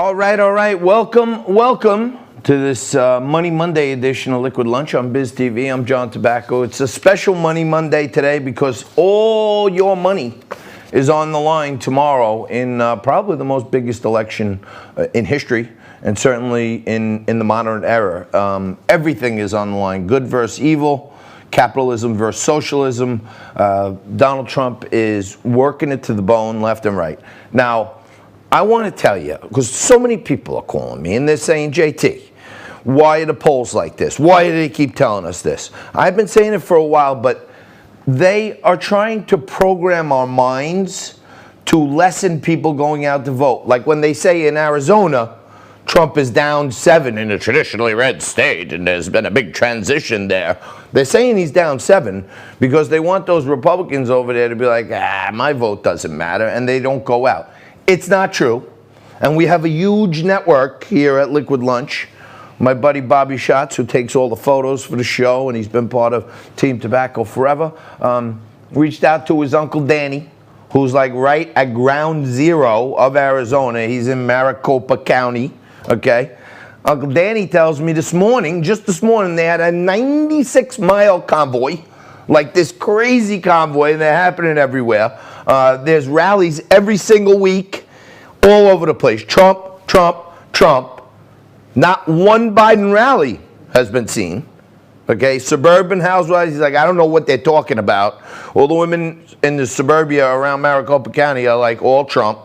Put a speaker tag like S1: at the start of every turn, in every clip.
S1: All right. Welcome to this Money Monday edition of Liquid Lunch on Biz TV. I'm John Tobacco. It's a special Money Monday today because all your money is on the line tomorrow in probably the most biggest election in history, and certainly in the modern era. Everything is on the line, good versus evil, capitalism versus socialism. Donald Trump is working it to the bone left and right. Now, I want to tell you, because so many people are calling me and they're saying, JT, why are the polls like this? Why do they keep telling us this? I've been saying it for a while, but they are trying to program our minds to lessen people going out to vote. Like when they say in Arizona, Trump is down 7 in a traditionally red state, and there's been a big transition there. They're saying he's down 7 because they want those Republicans over there to be like, my vote doesn't matter, and they don't go out. It's not true. And we have a huge network here at Liquid Lunch. My buddy Bobby Schatz, who takes all the photos for the show, and he's been part of Team Tobacco forever, reached out to his Uncle Danny, who's like right at ground zero of Arizona. He's in Maricopa County, okay? Uncle Danny tells me just this morning, they had a 96-mile convoy, like this crazy convoy, and they're happening everywhere. There's rallies every single week, all over the place. Trump, Trump, Trump. Not one Biden rally has been seen. Okay, suburban housewives, he's like, I don't know what they're talking about. All the women in the suburbia around Maricopa County are like all Trump.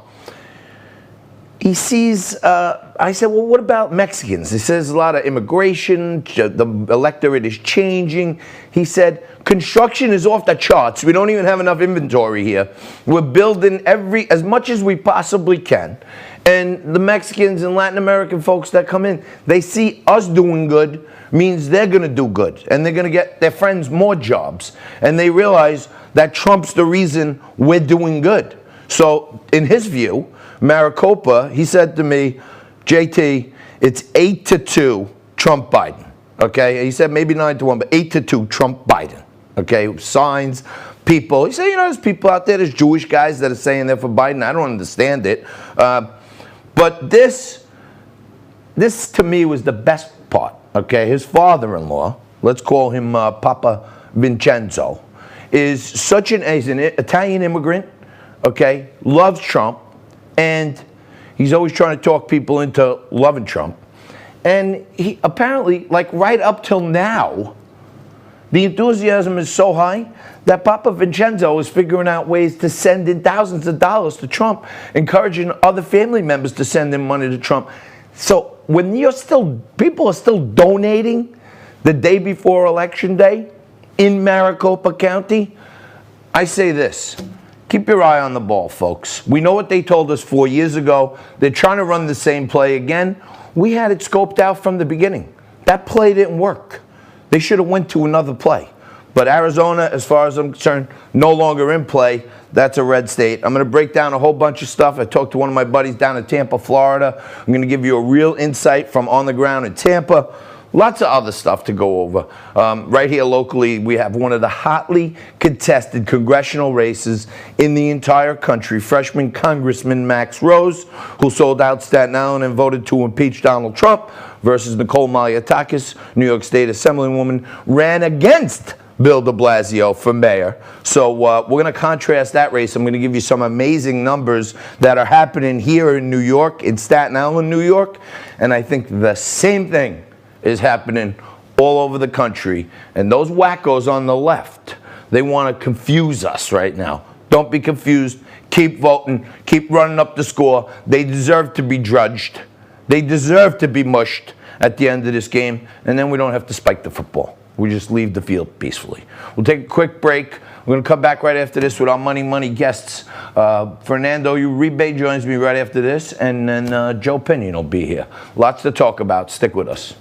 S1: He sees, I said, well, what about Mexicans? He says a lot of immigration, the electorate is changing. He said, construction is off the charts. We don't even have enough inventory here. We're building as much as we possibly can. And the Mexicans and Latin American folks that come in, they see us doing good means they're going to do good. And they're going to get their friends more jobs. And they realize that Trump's the reason we're doing good. So in his view, Maricopa, he said to me, JT, it's 8-2 Trump Biden. Okay, he said maybe 9-1, but 8-2 Trump Biden. Okay, signs, people. He said, there's people out there, there's Jewish guys that are saying they're for Biden. I don't understand it. But this to me was the best part. Okay, his father-in-law, let's call him Papa Vincenzo, is he's an Italian immigrant. Okay, loves Trump, and he's always trying to talk people into loving Trump. And he apparently, like right up till now, the enthusiasm is so high that Papa Vincenzo is figuring out ways to send in thousands of dollars to Trump, encouraging other family members to send in money to Trump. So when people are still donating the day before Election Day in Maricopa County, I say this. Keep your eye on the ball, folks. We know what they told us 4 years ago. They're trying to run the same play again. We had it scoped out from the beginning. That play didn't work. They should have went to another play. But Arizona, as far as I'm concerned, no longer in play. That's a red state. I'm going to break down a whole bunch of stuff. I talked to one of my buddies down in Tampa, Florida. I'm going to give you a real insight from on the ground in Tampa. Lots of other stuff to go over. Right here locally, we have one of the hotly contested congressional races in the entire country. Freshman Congressman Max Rose, who sold out Staten Island and voted to impeach Donald Trump, versus Nicole Malliotakis, New York State Assemblywoman, ran against Bill de Blasio for mayor. So we're going to contrast that race. I'm going to give you some amazing numbers that are happening here in New York, in Staten Island, New York. And I think the same thing is happening all over the country. And those wackos on the left, they want to confuse us right now. Don't be confused. Keep voting. Keep running up the score. They deserve to be drudged. They deserve to be mushed at the end of this game. And then we don't have to spike the football. We just leave the field peacefully. We'll take a quick break. We're going to come back right after this with our Money guests. Fernando Uribe joins me right after this. And then Joe Pinion will be here. Lots to talk about. Stick with us.